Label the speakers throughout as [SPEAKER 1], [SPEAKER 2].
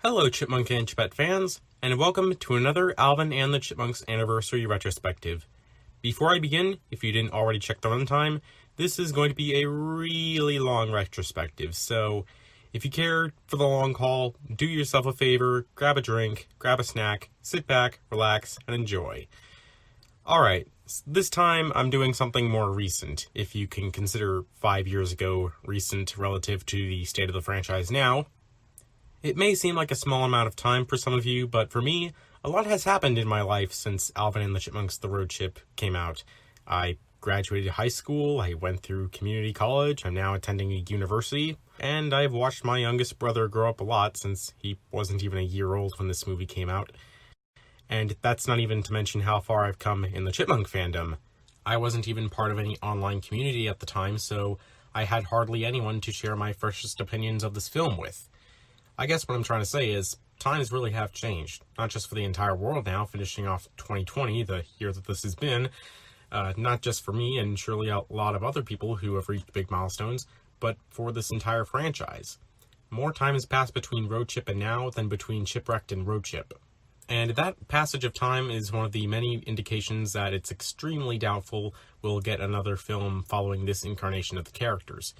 [SPEAKER 1] Hello, Chipmunk and Chipette fans, and welcome to another Alvin and the Chipmunks Anniversary Retrospective. Before I begin, if you didn't already check the runtime, this is going to be a really long retrospective, so if you care for the long haul, do yourself a favor, grab a drink, grab a snack, sit back, relax, and enjoy. Alright, this time I'm doing something more recent, if you can consider 5 years ago recent relative to the state of the franchise now. It may seem like a small amount of time for some of you, but for me, a lot has happened in my life since Alvin and the Chipmunks The Road Chip came out. I graduated high school, I went through community college, I'm now attending a university, and I've watched my youngest brother grow up a lot since he wasn't even a year old when this movie came out. And that's not even to mention how far I've come in the Chipmunk fandom. I wasn't even part of any online community at the time, so I had hardly anyone to share my freshest opinions of this film with. I guess what I'm trying to say is, times really have changed, not just for the entire world now, finishing off 2020, the year that this has been, not just for me and surely a lot of other people who have reached big milestones, but for this entire franchise. More time has passed between Road Chip and now than between Chipwrecked and Road Chip. And that passage of time is one of the many indications that it's extremely doubtful we'll get another film following this incarnation of the characters.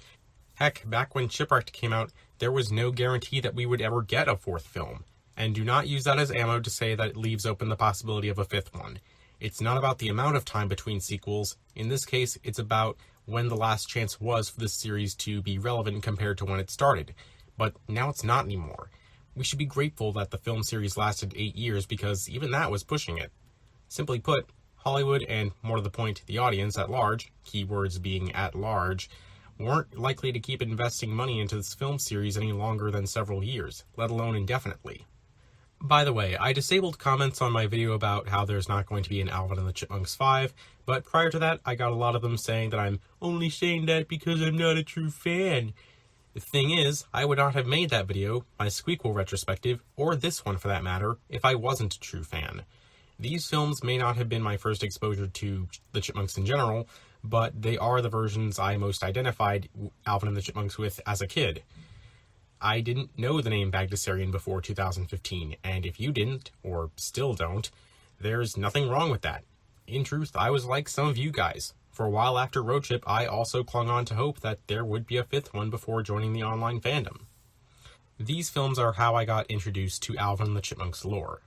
[SPEAKER 1] Heck, back when Chipwrecked came out, there was no guarantee that we would ever get a fourth film. And do not use that as ammo to say that it leaves open the possibility of a fifth one. It's not about the amount of time between sequels. In this case, it's about when the last chance was for this series to be relevant compared to when it started. But now it's not anymore. We should be grateful that the film series lasted 8 years because even that was pushing it. Simply put, Hollywood and, more to the point, the audience at large, keywords being at large, weren't likely to keep investing money into this film series any longer than several years, let alone indefinitely. By the way, I disabled comments on my video about how there's not going to be an Alvin and the Chipmunks 5, but prior to that, I got a lot of them saying that I'm only saying that because I'm not a true fan. The thing is, I would not have made that video, my Squeakquel retrospective, or this one for that matter, if I wasn't a true fan. These films may not have been my first exposure to the Chipmunks in general, but they are the versions I most identified Alvin and the Chipmunks with as a kid. I didn't know the name Bagdasarian before 2015, and if you didn't, or still don't, there's nothing wrong with that. In truth, I was like some of you guys. For a while after Road Trip, I also clung on to hope that there would be a fifth one before joining the online fandom. These films are how I got introduced to Alvin and the Chipmunks lore.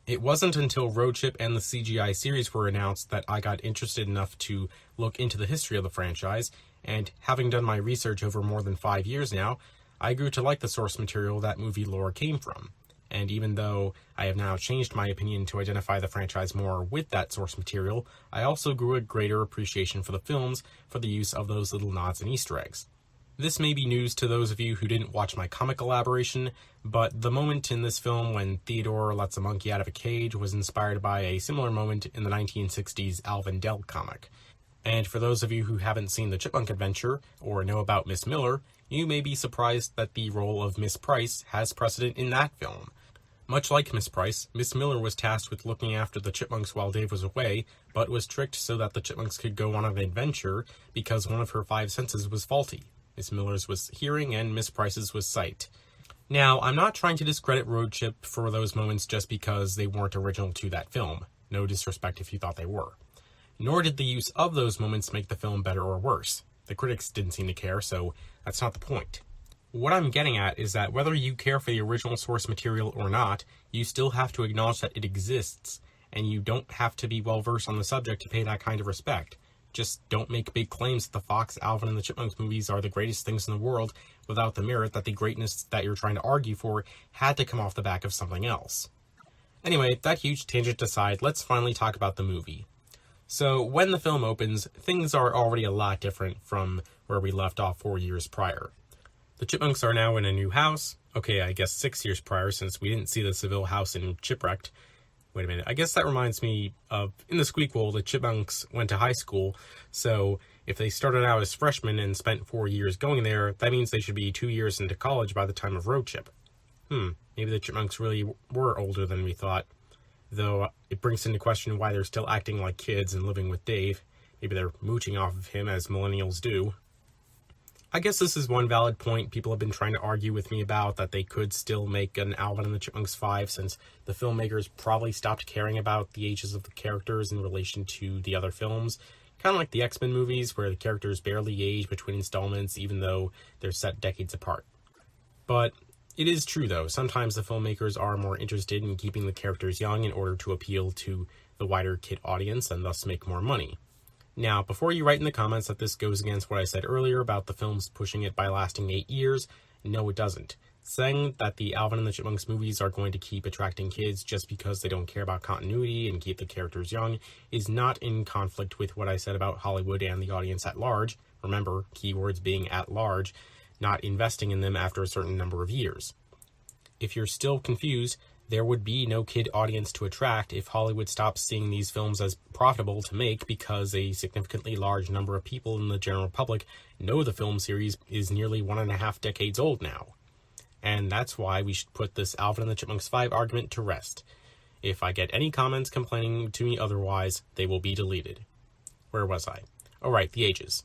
[SPEAKER 1] It wasn't until Road Trip and the CGI series were announced that I got interested enough to look into the history of the franchise, and having done my research over more than 5 years now, I grew to like the source material that movie lore came from. And even though I have now changed my opinion to identify the franchise more with that source material, I also grew a greater appreciation for the films for the use of those little nods and Easter eggs. This may be news to those of you who didn't watch my comic elaboration, but the moment in this film when Theodore lets a monkey out of a cage was inspired by a similar moment in the 1960s Alvin Dell comic. And for those of you who haven't seen the Chipmunk Adventure, or know about Miss Miller, you may be surprised that the role of Miss Price has precedent in that film. Much like Miss Price, Miss Miller was tasked with looking after the Chipmunks while Dave was away, but was tricked so that the Chipmunks could go on an adventure because one of her 5 senses was faulty. Miss Miller's was hearing and Miss Price's was sight. Now, I'm not trying to discredit Road Trip for those moments just because they weren't original to that film. No disrespect if you thought they were. Nor did the use of those moments make the film better or worse. The critics didn't seem to care, so that's not the point. What I'm getting at is that whether you care for the original source material or not, you still have to acknowledge that it exists, and you don't have to be well-versed on the subject to pay that kind of respect. Just don't make big claims that the Fox, Alvin, and the Chipmunks movies are the greatest things in the world without the merit that the greatness that you're trying to argue for had to come off the back of something else. Anyway, that huge tangent aside, let's finally talk about the movie. So, when the film opens, things are already a lot different from where we left off 4 years prior. The Chipmunks are now in a new house. Okay, I guess 6 years prior since we didn't see the Seville house in Chipwrecked. Wait a minute, I guess that reminds me of, in the Squeakquel, the Chipmunks went to high school, so if they started out as freshmen and spent 4 years going there, that means they should be 2 years into college by the time of Road Trip. Maybe the Chipmunks really were older than we thought, though it brings into question why they're still acting like kids and living with Dave. Maybe they're mooching off of him as millennials do. I guess this is one valid point people have been trying to argue with me about, that they could still make an Alvin and the Chipmunks 5 since the filmmakers probably stopped caring about the ages of the characters in relation to the other films. Kind of like the X-Men movies, where the characters barely age between installments even though they're set decades apart. But it is true though, sometimes the filmmakers are more interested in keeping the characters young in order to appeal to the wider kid audience and thus make more money. Now, before you write in the comments that this goes against what I said earlier about the films pushing it by lasting 8 years, no it doesn't. Saying that the Alvin and the Chipmunks movies are going to keep attracting kids just because they don't care about continuity and keep the characters young is not in conflict with what I said about Hollywood and the audience at large. Remember, keywords being at large, not investing in them after a certain number of years. If you're still confused, there would be no kid audience to attract if Hollywood stops seeing these films as profitable to make because a significantly large number of people in the general public know the film series is nearly 1.5 decades old now. And that's why we should put this Alvin and the Chipmunks 5 argument to rest. If I get any comments complaining to me otherwise, they will be deleted. Where was I? Oh right, the ages.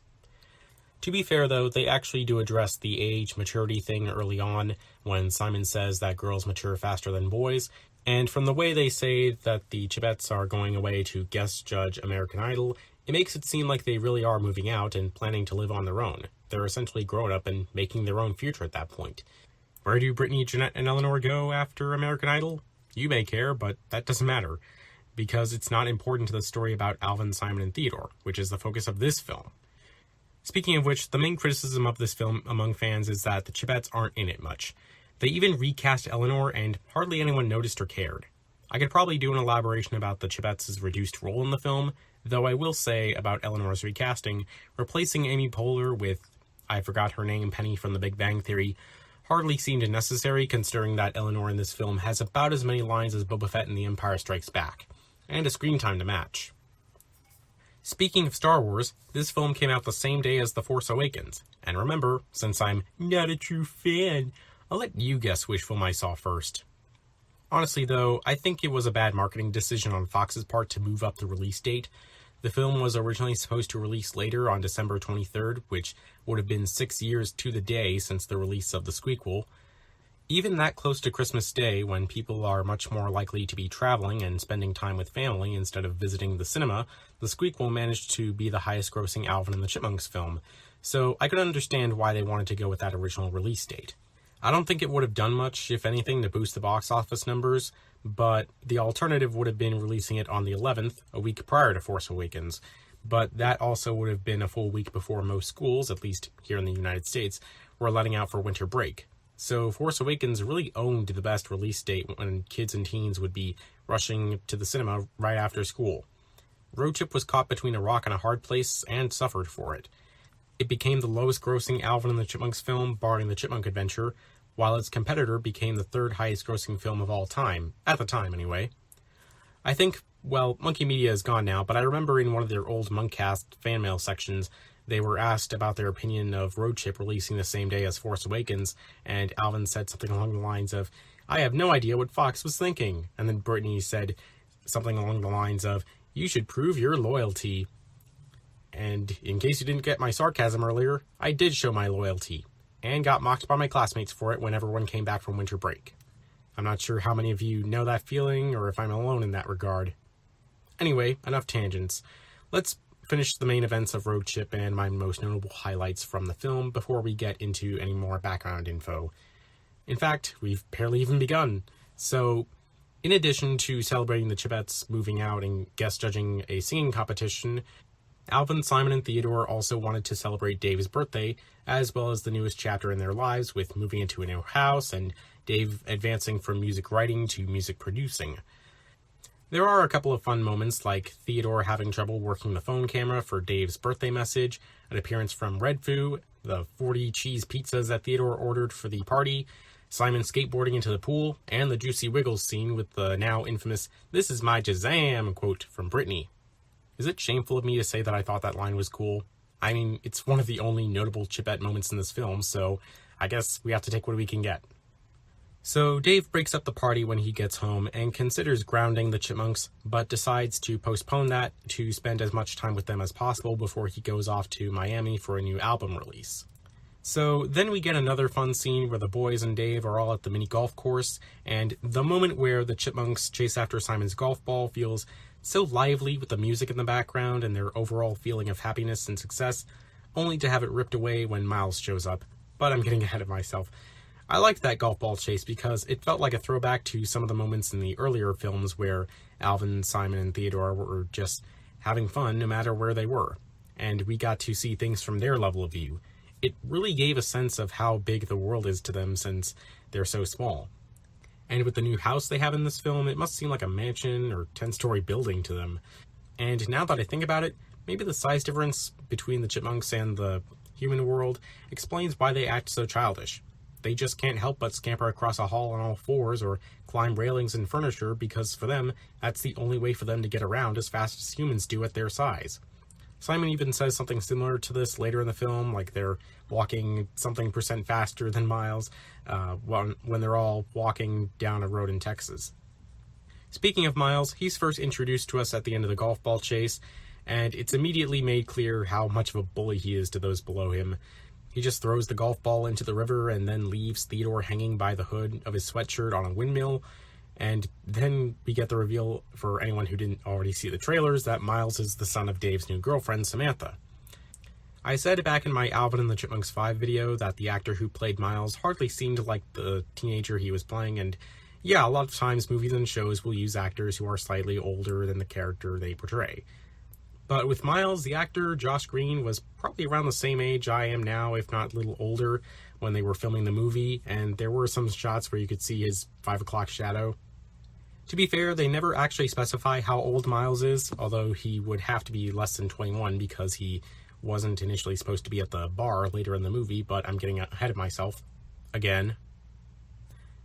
[SPEAKER 1] To be fair though, they actually do address the age maturity thing early on when Simon says that girls mature faster than boys, and from the way they say that the Chipettes are going away to guest judge American Idol, it makes it seem like they really are moving out and planning to live on their own. They're essentially grown up and making their own future at that point. Where do Brittany, Jeanette, and Eleanor go after American Idol? You may care, but that doesn't matter, because it's not important to the story about Alvin, Simon, and Theodore, which is the focus of this film. Speaking of which, the main criticism of this film among fans is that the Chipettes aren't in it much. They even recast Eleanor, and hardly anyone noticed or cared. I could probably do an elaboration about the Chipettes' reduced role in the film, though I will say about Eleanor's recasting, replacing Amy Poehler with, I forgot her name, Penny from The Big Bang Theory, hardly seemed necessary considering that Eleanor in this film has about as many lines as Boba Fett in The Empire Strikes Back, and a screen time to match. Speaking of Star Wars, this film came out the same day as The Force Awakens, and remember, since I'm not a true fan, I'll let you guess which film I saw first. Honestly though, I think it was a bad marketing decision on Fox's part to move up the release date. The film was originally supposed to release later on December 23rd, which would have been 6 years to the day since the release of the squeakquel. Even that close to Christmas Day, when people are much more likely to be traveling and spending time with family instead of visiting the cinema, the squeakquel managed to be the highest-grossing Alvin and the Chipmunks film, so I could understand why they wanted to go with that original release date. I don't think it would have done much, if anything, to boost the box office numbers, but the alternative would have been releasing it on the 11th, a week prior to Force Awakens, but that also would have been a full week before most schools, at least here in the United States, were letting out for winter break. So Force Awakens really owned the best release date when kids and teens would be rushing to the cinema right after school. Road Trip was caught between a rock and a hard place and suffered for it. It became the lowest grossing Alvin and the Chipmunks film, barring The Chipmunk Adventure, while its competitor became the third highest grossing film of all time, at the time anyway. I think, well, Monkey Media is gone now, but I remember in one of their old Monkcast fan mail sections, they were asked about their opinion of Road Trip releasing the same day as Force Awakens, and Alvin said something along the lines of, "I have no idea what Fox was thinking." And then Brittany said something along the lines of, "You should prove your loyalty." And in case you didn't get my sarcasm earlier, I did show my loyalty, and got mocked by my classmates for it when everyone came back from winter break. I'm not sure how many of you know that feeling, or if I'm alone in that regard. Anyway, enough tangents. Let's finish the main events of Road Trip and my most notable highlights from the film before we get into any more background info. In fact, we've barely even begun. So, in addition to celebrating the Chipettes moving out and guest judging a singing competition, Alvin, Simon, and Theodore also wanted to celebrate Dave's birthday, as well as the newest chapter in their lives with moving into a new house and Dave advancing from music writing to music producing. There are a couple of fun moments, like Theodore having trouble working the phone camera for Dave's birthday message, an appearance from Red Foo, the 40 cheese pizzas that Theodore ordered for the party, Simon skateboarding into the pool, and the Juicy Wiggles scene with the now infamous "This is my Jazam" quote from Brittany. Is it shameful of me to say that I thought that line was cool? I mean, it's one of the only notable Chipette moments in this film, so I guess we have to take what we can get. So Dave breaks up the party when he gets home and considers grounding the Chipmunks, but decides to postpone that to spend as much time with them as possible before he goes off to Miami for a new album release. So then we get another fun scene where the boys and Dave are all at the mini golf course, and the moment where the chipmunks chase after Simon's golf ball feels so lively with the music in the background and their overall feeling of happiness and success, only to have it ripped away when Miles shows up. But I'm getting ahead of myself. I liked that golf ball chase because it felt like a throwback to some of the moments in the earlier films where Alvin, Simon, and Theodore were just having fun no matter where they were, and we got to see things from their level of view. It really gave a sense of how big the world is to them since they're so small. And with the new house they have in this film, it must seem like a mansion or 10-story building to them. And now that I think about it, maybe the size difference between the chipmunks and the human world explains why they act so childish. They just can't help but scamper across a hall on all fours or climb railings and furniture because for them, that's the only way for them to get around as fast as humans do at their size. Simon even says something similar to this later in the film, like they're walking something percent faster than Miles when they're all walking down a road in Texas. Speaking of Miles, he's first introduced to us at the end of the golf ball chase, and it's immediately made clear how much of a bully he is to those below him. He just throws the golf ball into the river and then leaves Theodore hanging by the hood of his sweatshirt on a windmill. And then we get the reveal, for anyone who didn't already see the trailers, that Miles is the son of Dave's new girlfriend, Samantha. I said back in my Alvin and the Chipmunks 5 video that the actor who played Miles hardly seemed like the teenager he was playing, and yeah, a lot of times movies and shows will use actors who are slightly older than the character they portray. But with Miles, the actor, Josh Green, was probably around the same age I am now, if not a little older, when they were filming the movie, and there were some shots where you could see his 5 o'clock shadow. To be fair, they never actually specify how old Miles is, although he would have to be less than 21 because he wasn't initially supposed to be at the bar later in the movie, but I'm getting ahead of myself. Again.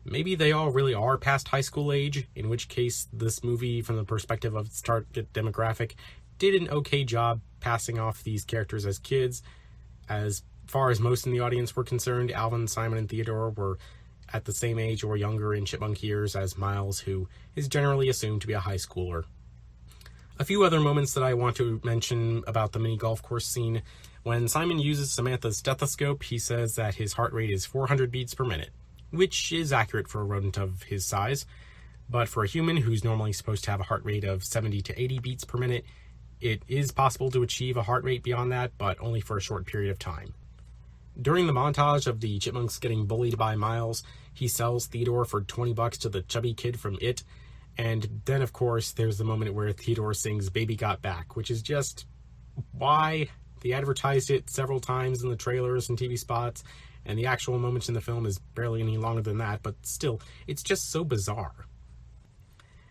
[SPEAKER 1] Maybe they all really are past high school age, in which case this movie, from the perspective of its target demographic, did an okay job passing off these characters as kids. As far as most in the audience were concerned, Alvin, Simon, and Theodore were at the same age or younger in chipmunk years as Miles, who is generally assumed to be a high schooler. A few other moments that I want to mention about the mini golf course scene. When Simon uses Samantha's stethoscope, he says that his heart rate is 400 beats per minute, which is accurate for a rodent of his size. But for a human who's normally supposed to have a heart rate of 70 to 80 beats per minute, it is possible to achieve a heart rate beyond that, but only for a short period of time. During the montage of the chipmunks getting bullied by Miles, he sells Theodore for $20 to the chubby kid from It, and then of course there's the moment where Theodore sings Baby Got Back, which is just why. They advertised it several times in the trailers and TV spots, and the actual moments in the film is barely any longer than that, but still, it's just so bizarre.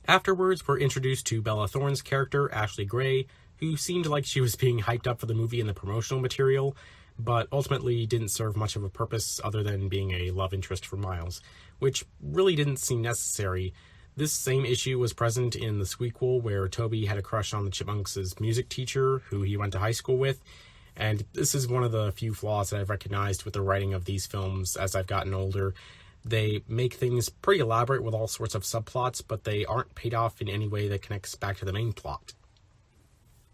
[SPEAKER 1] Afterwards, we're introduced to Bella Thorne's character, Ashley Gray, who seemed like she was being hyped up for the movie in the promotional material, but ultimately didn't serve much of a purpose other than being a love interest for Miles, which really didn't seem necessary. This same issue was present in the sequel, where Toby had a crush on the Chipmunks' music teacher, who he went to high school with, and this is one of the few flaws that I've recognized with the writing of these films as I've gotten older. They make things pretty elaborate with all sorts of subplots, but they aren't paid off in any way that connects back to the main plot.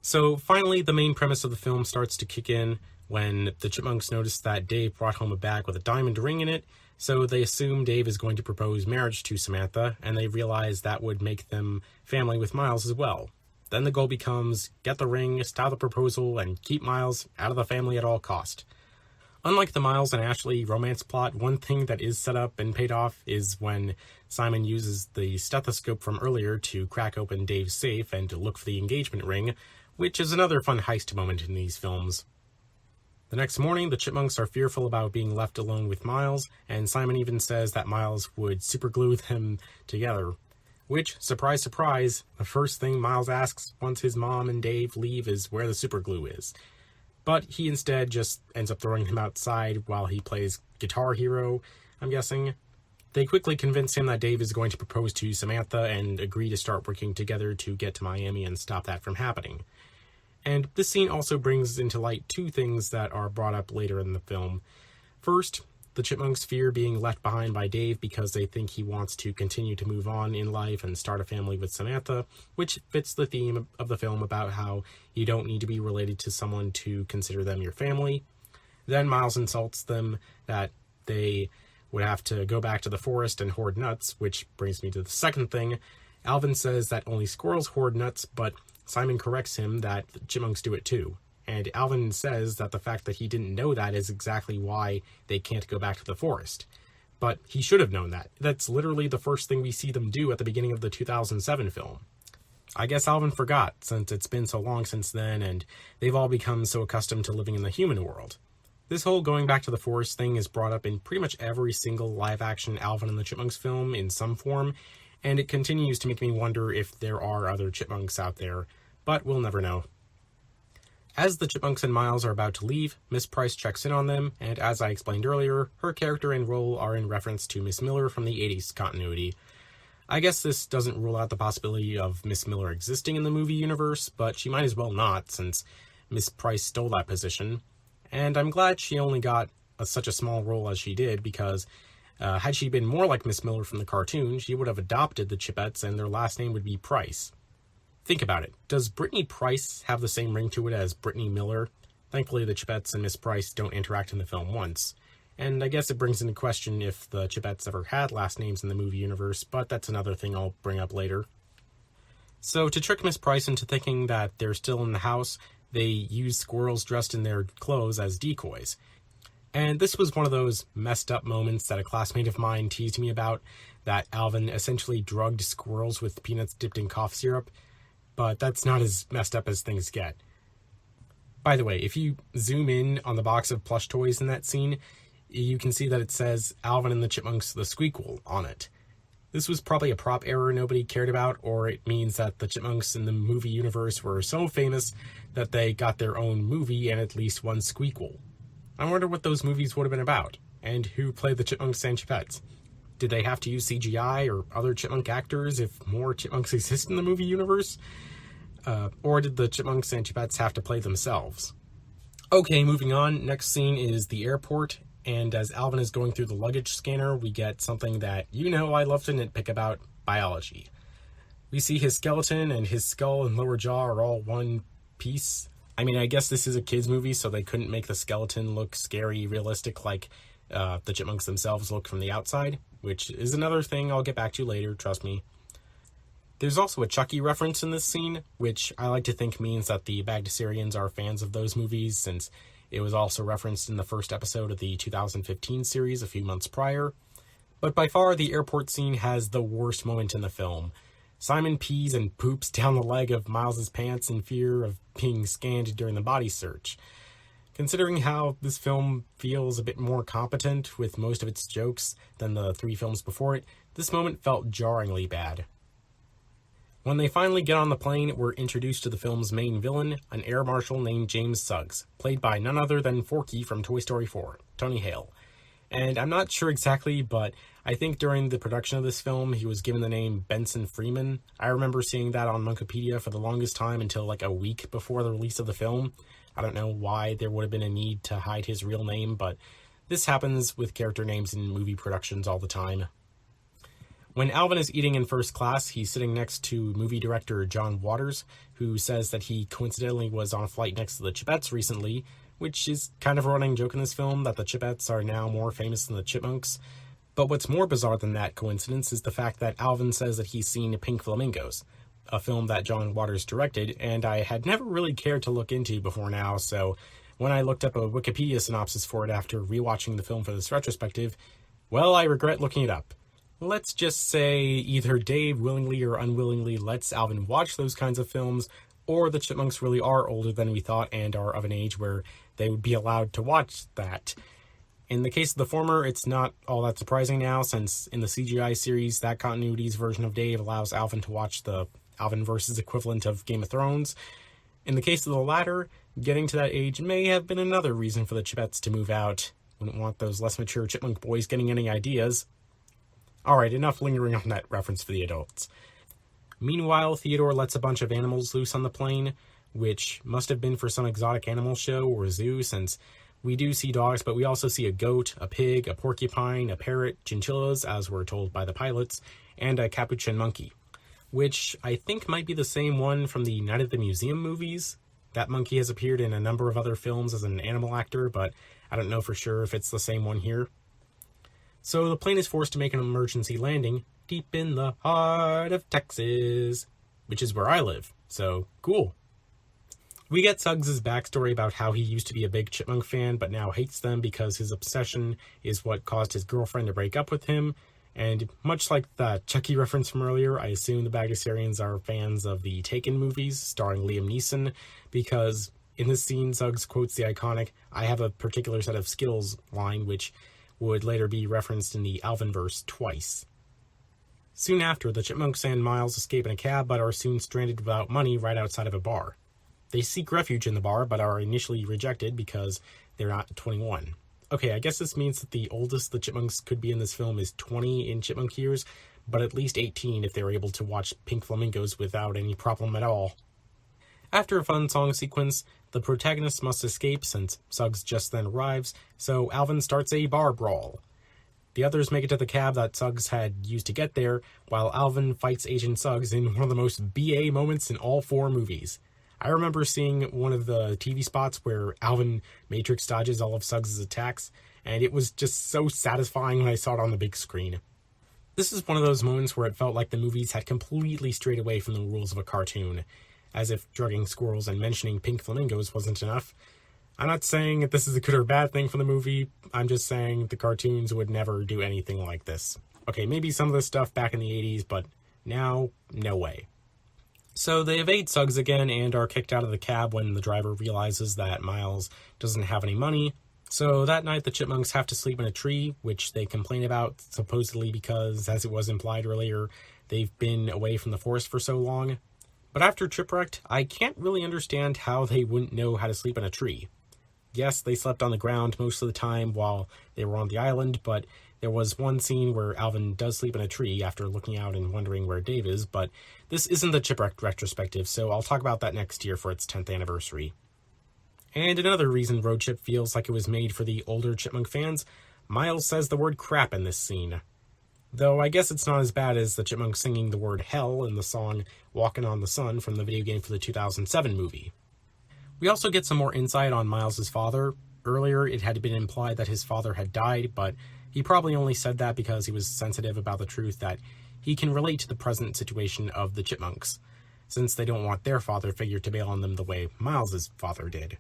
[SPEAKER 1] So finally, the main premise of the film starts to kick in when the Chipmunks notice that Dave brought home a bag with a diamond ring in it, so they assume Dave is going to propose marriage to Samantha, and they realize that would make them family with Miles as well. Then the goal becomes get the ring, stop the proposal, and keep Miles out of the family at all cost. Unlike the Miles and Ashley romance plot, one thing that is set up and paid off is when Simon uses the stethoscope from earlier to crack open Dave's safe and to look for the engagement ring, which is another fun heist moment in these films. The next morning, the Chipmunks are fearful about being left alone with Miles, and Simon even says that Miles would superglue them together. Which, surprise, surprise, the first thing Miles asks once his mom and Dave leave is where the superglue is. But he instead just ends up throwing him outside while he plays Guitar Hero, I'm guessing. They quickly convince him that Dave is going to propose to Samantha and agree to start working together to get to Miami and stop that from happening. And this scene also brings into light two things that are brought up later in the film. First, the Chipmunks fear being left behind by Dave because they think he wants to continue to move on in life and start a family with Samantha, which fits the theme of the film about how you don't need to be related to someone to consider them your family. Then Miles insults them that they would have to go back to the forest and hoard nuts, which brings me to the second thing. Alvin says that only squirrels hoard nuts, but Simon corrects him that the chipmunks do it too. And Alvin says that the fact that he didn't know that is exactly why they can't go back to the forest. But he should have known that. That's literally the first thing we see them do at the beginning of the 2007 film. I guess Alvin forgot, since it's been so long since then, and they've all become so accustomed to living in the human world. This whole going back to the forest thing is brought up in pretty much every single live-action Alvin and the Chipmunks film in some form, and it continues to make me wonder if there are other chipmunks out there, but we'll never know. As the Chipmunks and Miles are about to leave, Miss Price checks in on them, and as I explained earlier, her character and role are in reference to Miss Miller from the 80s continuity. I guess this doesn't rule out the possibility of Miss Miller existing in the movie universe, but she might as well not, since Miss Price stole that position. And I'm glad she only got such a small role as she did, because had she been more like Miss Miller from the cartoon, she would have adopted the Chipettes and their last name would be Price. Think about it. Does Brittany Price have the same ring to it as Brittany Miller? Thankfully, the Chipettes and Miss Price don't interact in the film once. And I guess it brings into question if the Chipettes ever had last names in the movie universe, but that's another thing I'll bring up later. So to trick Miss Price into thinking that they're still in the house, they use squirrels dressed in their clothes as decoys. And this was one of those messed up moments that a classmate of mine teased me about, that Alvin essentially drugged squirrels with peanuts dipped in cough syrup, but that's not as messed up as things get. By the way, if you zoom in on the box of plush toys in that scene, you can see that it says Alvin and the Chipmunks the Squeakquel on it. This was probably a prop error nobody cared about, or it means that the Chipmunks in the movie universe were so famous that they got their own movie and at least one Squeakquel. I wonder what those movies would have been about, and who played the Chipmunks and Chipettes. Did they have to use CGI or other chipmunk actors if more chipmunks exist in the movie universe? Or did the Chipmunks and Chipettes have to play themselves? Okay, moving on. Next scene is the airport, and as Alvin is going through the luggage scanner, we get something that I love to nitpick about: biology. We see his skeleton and his skull and lower jaw are all one piece. I mean, I guess this is a kid's movie, so they couldn't make the skeleton look scary, realistic like the chipmunks themselves look from the outside, which is another thing I'll get back to later, trust me. There's also a Chucky reference in this scene, which I like to think means that the Bagdasarians are fans of those movies, since it was also referenced in the first episode of the 2015 series a few months prior. But by far, the airport scene has the worst moment in the film. Simon pees and poops down the leg of Miles's pants in fear of being scanned during the body search. Considering how this film feels a bit more competent with most of its jokes than the 3 films before it, this moment felt jarringly bad. When they finally get on the plane, we're introduced to the film's main villain, an air marshal named James Suggs, played by none other than Forky from Toy Story 4, Tony Hale. And I'm not sure exactly, but I think during the production of this film, he was given the name Benson Freeman. I remember seeing that on Wikipedia for the longest time until like a week before the release of the film. I don't know why there would have been a need to hide his real name, but this happens with character names in movie productions all the time. When Alvin is eating in first class, he's sitting next to movie director John Waters, who says that he coincidentally was on a flight next to the Chipettes recently, which is kind of a running joke in this film that the Chipettes are now more famous than the Chipmunks. But what's more bizarre than that coincidence is the fact that Alvin says that he's seen Pink Flamingos, a film that John Waters directed, and I had never really cared to look into before now, so when I looked up a Wikipedia synopsis for it after rewatching the film for this retrospective, well, I regret looking it up. Let's just say either Dave willingly or unwillingly lets Alvin watch those kinds of films, or the Chipmunks really are older than we thought and are of an age where they would be allowed to watch that. In the case of the former, it's not all that surprising now, since in the CGI series, that continuity's version of Dave allows Alvin to watch the Alvin-versus equivalent of Game of Thrones. In the case of the latter, getting to that age may have been another reason for the Chipettes to move out. Wouldn't want those less mature chipmunk boys getting any ideas. Alright, enough lingering on that reference for the adults. Meanwhile, Theodore lets a bunch of animals loose on the plane, which must have been for some exotic animal show or zoo, since we do see dogs, but we also see a goat, a pig, a porcupine, a parrot, chinchillas, as we're told by the pilots, and a capuchin monkey, which I think might be the same one from the Night at the Museum movies. That monkey has appeared in a number of other films as an animal actor, but I don't know for sure if it's the same one here. So the plane is forced to make an emergency landing deep in the heart of Texas, which is where I live. So, cool. We get Suggs' backstory about how he used to be a big Chipmunk fan, but now hates them because his obsession is what caused his girlfriend to break up with him. And much like the Chucky reference from earlier, I assume the Bagdasarians are fans of the Taken movies starring Liam Neeson, because in this scene, Suggs quotes the iconic "I have a particular set of skills" line, which would later be referenced in the Alvin verse twice. Soon after, the Chipmunks and Miles escape in a cab, but are soon stranded without money right outside of a bar. They seek refuge in the bar, but are initially rejected because they're not 21. Okay, I guess this means that the oldest the Chipmunks could be in this film is 20 in Chipmunk years, but at least 18 if they were able to watch Pink Flamingos without any problem at all. After a fun song sequence, the protagonist must escape since Suggs just then arrives, so Alvin starts a bar brawl. The others make it to the cab that Suggs had used to get there, while Alvin fights Agent Suggs in one of the most BA moments in all 4 movies. I remember seeing one of the TV spots where Alvin matrix dodges all of Suggs' attacks, and it was just so satisfying when I saw it on the big screen. This is one of those moments where it felt like the movies had completely strayed away from the rules of a cartoon, as if drugging squirrels and mentioning pink flamingos wasn't enough. I'm not saying that this is a good or bad thing for the movie, I'm just saying the cartoons would never do anything like this. Okay, maybe some of this stuff back in the 80s, but now, no way. So they evade Suggs again and are kicked out of the cab when the driver realizes that Miles doesn't have any money. So that night the Chipmunks have to sleep in a tree, which they complain about, supposedly because, as it was implied earlier, they've been away from the forest for so long. But after Tripwrecked, I can't really understand how they wouldn't know how to sleep in a tree. Yes, they slept on the ground most of the time while they were on the island, but there was one scene where Alvin does sleep in a tree after looking out and wondering where Dave is, but this isn't the Chipwrecked retrospective, so I'll talk about that next year for its 10th anniversary. And another reason Road Chip feels like it was made for the older Chipmunk fans, Miles says the word crap in this scene. Though I guess it's not as bad as the Chipmunks singing the word hell in the song Walkin' on the Sun from the video game for the 2007 movie. We also get some more insight on Miles' father. Earlier, it had been implied that his father had died, but he probably only said that because he was sensitive about the truth that he can relate to the present situation of the Chipmunks, since they don't want their father figure to bail on them the way Miles' father did.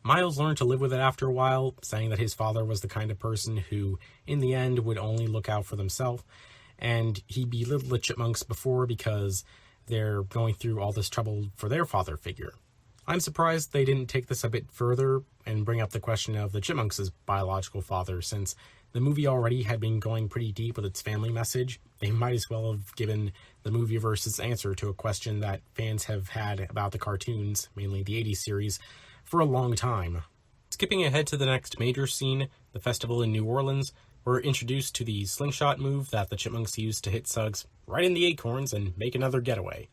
[SPEAKER 1] Miles learned to live with it after a while, saying that his father was the kind of person who, in the end, would only look out for themselves, and he belittled the Chipmunks before because they're going through all this trouble for their father figure. I'm surprised they didn't take this a bit further and bring up the question of the Chipmunks' biological father, since the movie already had been going pretty deep with its family message. They might as well have given the movieverse's answer to a question that fans have had about the cartoons, mainly the 80s series, for a long time. Skipping ahead to the next major scene, the festival in New Orleans, we're introduced to the slingshot move that the Chipmunks used to hit Suggs right in the acorns and make another getaway.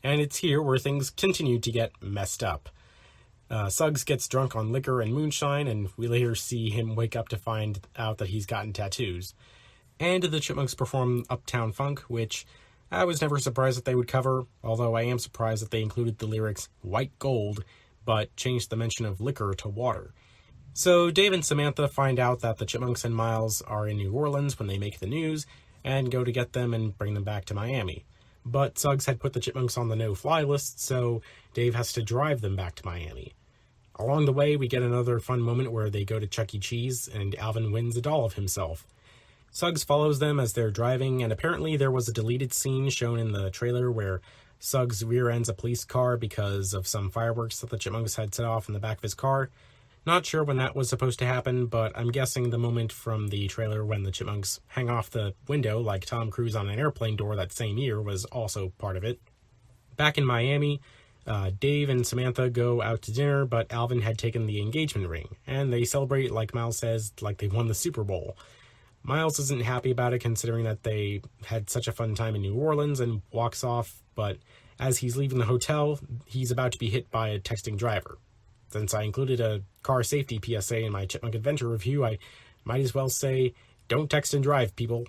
[SPEAKER 1] And it's here where things continue to get messed up. Suggs gets drunk on liquor and moonshine, and we later see him wake up to find out that he's gotten tattoos. And the Chipmunks perform Uptown Funk, which I was never surprised that they would cover, although I am surprised that they included the lyrics "white gold," but changed the mention of liquor to water. So Dave and Samantha find out that the Chipmunks and Miles are in New Orleans when they make the news, and go to get them and bring them back to Miami. But Suggs had put the Chipmunks on the no-fly list, so Dave has to drive them back to Miami. Along the way, we get another fun moment where they go to Chuck E. Cheese, and Alvin wins a doll of himself. Suggs follows them as they're driving, and apparently there was a deleted scene shown in the trailer where Suggs rear-ends a police car because of some fireworks that the Chipmunks had set off in the back of his car. Not sure when that was supposed to happen, but I'm guessing the moment from the trailer when the Chipmunks hang off the window like Tom Cruise on an airplane door that same year was also part of it. Back in Miami, Dave and Samantha go out to dinner, but Alvin had taken the engagement ring, and they celebrate, like Miles says, like they won the Super Bowl. Miles isn't happy about it considering that they had such a fun time in New Orleans and walks off, but as he's leaving the hotel, he's about to be hit by a texting driver. Since I included a car safety PSA in my Chipmunk Adventure review, I might as well say, don't text and drive, people.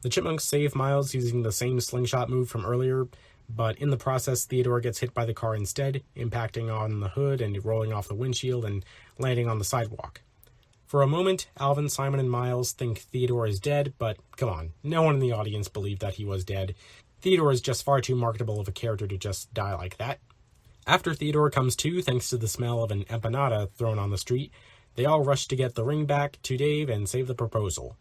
[SPEAKER 1] The Chipmunks save Miles using the same slingshot move from earlier, But in the process, Theodore gets hit by the car instead, impacting on the hood and rolling off the windshield and landing on the sidewalk. For a moment, Alvin, Simon, and Miles think Theodore is dead, but come on, no one in the audience believed that he was dead. Theodore is just far too marketable of a character to just die like that. After Theodore comes to, thanks to the smell of an empanada thrown on the street, they all rush to get the ring back to Dave and save the proposal.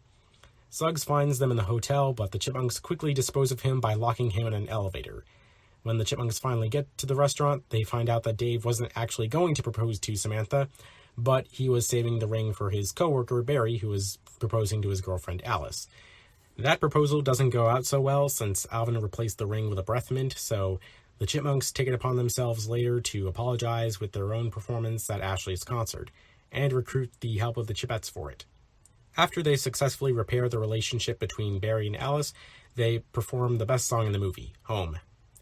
[SPEAKER 1] Suggs finds them in the hotel, but the Chipmunks quickly dispose of him by locking him in an elevator. When the Chipmunks finally get to the restaurant, they find out that Dave wasn't actually going to propose to Samantha, but he was saving the ring for his coworker Barry, who was proposing to his girlfriend Alice. That proposal doesn't go out so well since Alvin replaced the ring with a breath mint, so the Chipmunks take it upon themselves later to apologize with their own performance at Ashley's concert, and recruit the help of the Chipettes for it. After they successfully repair the relationship between Barry and Alice, they perform the best song in the movie, Home.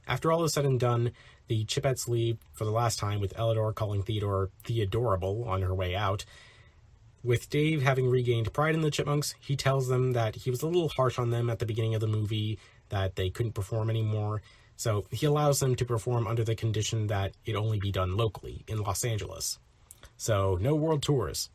[SPEAKER 1] After all is said and done, the Chipettes leave for the last time, with Elidor calling Theodore Theodorable on her way out. With Dave having regained pride in the Chipmunks, he tells them that he was a little harsh on them at the beginning of the movie, that they couldn't perform anymore, so he allows them to perform under the condition that it only be done locally, in Los Angeles. So, no world tours.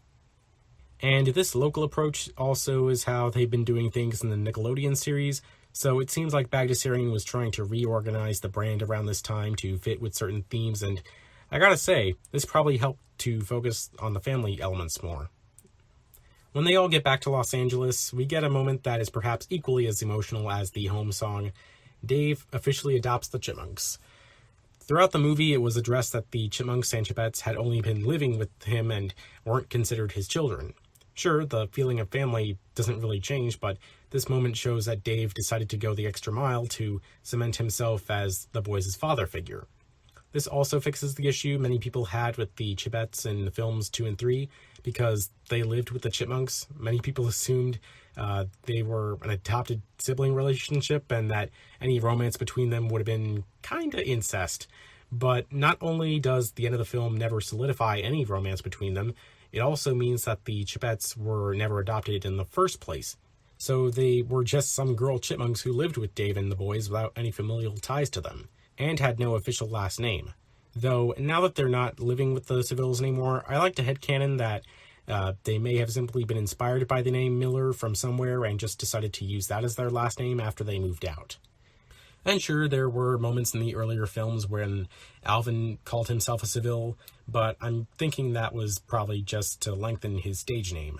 [SPEAKER 1] And this local approach also is how they've been doing things in the Nickelodeon series, so it seems like Bagdasarian was trying to reorganize the brand around this time to fit with certain themes, and I gotta say, this probably helped to focus on the family elements more. When they all get back to Los Angeles, we get a moment that is perhaps equally as emotional as the home song. Dave officially adopts the Chipmunks. Throughout the movie, it was addressed that the Chipmunks and Chipettes had only been living with him and weren't considered his children. Sure, the feeling of family doesn't really change, but this moment shows that Dave decided to go the extra mile to cement himself as the boys' father figure. This also fixes the issue many people had with the Chipettes in the films 2 and 3, because they lived with the Chipmunks. Many people assumed they were an adopted sibling relationship and that any romance between them would have been kinda incest. But not only does the end of the film never solidify any romance between them, it also means that the Chipettes were never adopted in the first place. So they were just some girl chipmunks who lived with Dave and the boys without any familial ties to them, and had no official last name. Though, now that they're not living with the Sevilles anymore, I like to headcanon that they may have simply been inspired by the name Miller from somewhere and just decided to use that as their last name after they moved out. And sure, there were moments in the earlier films when Alvin called himself a Seville, but I'm thinking that was probably just to lengthen his stage name.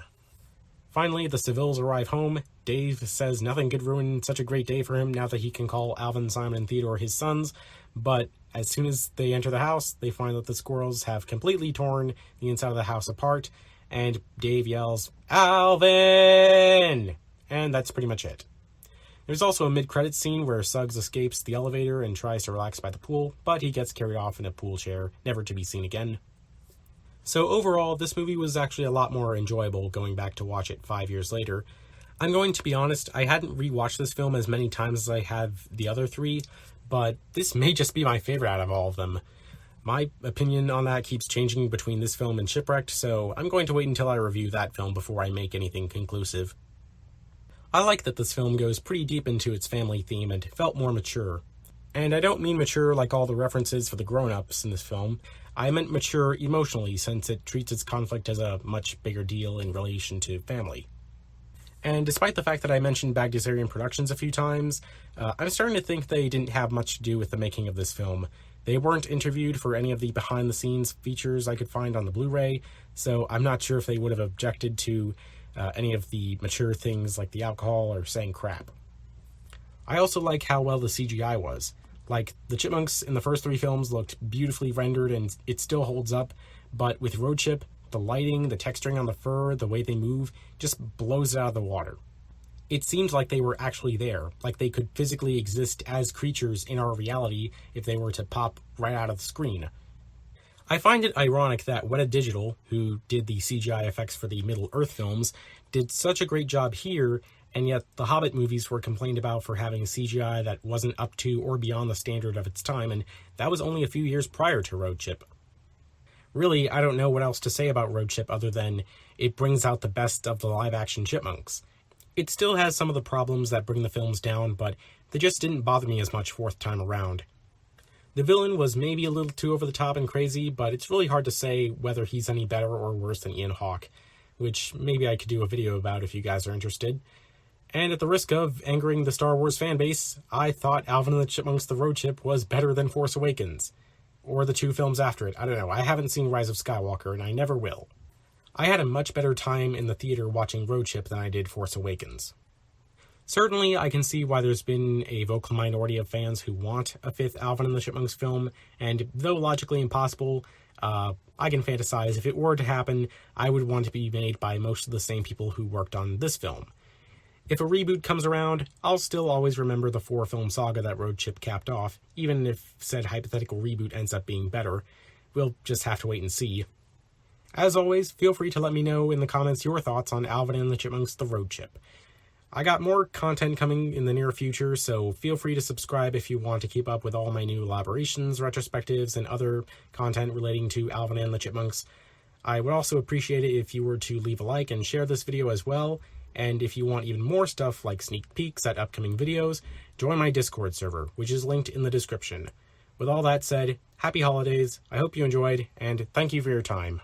[SPEAKER 1] Finally, the Sevilles arrive home. Dave says nothing could ruin such a great day for him now that he can call Alvin, Simon, and Theodore his sons, but as soon as they enter the house, they find that the squirrels have completely torn the inside of the house apart, and Dave yells, "Alvin!" And that's pretty much it. There's also a mid-credits scene where Suggs escapes the elevator and tries to relax by the pool, but he gets carried off in a pool chair, never to be seen again. So overall, this movie was actually a lot more enjoyable going back to watch it 5 years later. I'm going to be honest, I hadn't rewatched this film as many times as I have the other three, but this may just be my favorite out of all of them. My opinion on that keeps changing between this film and Shipwrecked, so I'm going to wait until I review that film before I make anything conclusive. I like that this film goes pretty deep into its family theme and felt more mature. And I don't mean mature like all the references for the grown-ups in this film. I meant mature emotionally, since it treats its conflict as a much bigger deal in relation to family. And despite the fact that I mentioned Bagdasarian Productions a few times, I'm starting to think they didn't have much to do with the making of this film. They weren't interviewed for any of the behind-the-scenes features I could find on the Blu-ray, so I'm not sure if they would have objected to any of the mature things like the alcohol or saying crap. I also like how well the CGI was. Like, the Chipmunks in the first 3 films looked beautifully rendered and it still holds up, but with Road Chip, the lighting, the texturing on the fur, the way they move, just blows it out of the water. It seemed like they were actually there, like they could physically exist as creatures in our reality if they were to pop right out of the screen. I find it ironic that Weta Digital, who did the CGI effects for the Middle-earth films, did such a great job here, and yet the Hobbit movies were complained about for having CGI that wasn't up to or beyond the standard of its time, and that was only a few years prior to Road Chip. Really, I don't know what else to say about Road Chip other than it brings out the best of the live-action Chipmunks. It still has some of the problems that bring the films down, but they just didn't bother me as much fourth time around. The villain was maybe a little too over the top and crazy, but it's really hard to say whether he's any better or worse than Ian Hawke, which maybe I could do a video about if you guys are interested. And at the risk of angering the Star Wars fanbase, I thought Alvin and the Chipmunks The Road Chip was better than Force Awakens. Or the two films after it. I don't know. I haven't seen Rise of Skywalker, and I never will. I had a much better time in the theater watching Road Chip than I did Force Awakens. Certainly, I can see why there's been a vocal minority of fans who want a fifth Alvin and the Chipmunks film, and though logically impossible, I can fantasize if it were to happen, I would want it to be made by most of the same people who worked on this film. If a reboot comes around, I'll still always remember the 4-film saga that Road Chip capped off, even if said hypothetical reboot ends up being better. We'll just have to wait and see. As always, feel free to let me know in the comments your thoughts on Alvin and the Chipmunks The Road Chip. I got more content coming in the near future, so feel free to subscribe if you want to keep up with all my new elaborations, retrospectives, and other content relating to Alvin and the Chipmunks. I would also appreciate it if you were to leave a like and share this video as well. And if you want even more stuff like sneak peeks at upcoming videos, join my Discord server, which is linked in the description. With all that said, happy holidays, I hope you enjoyed, and thank you for your time.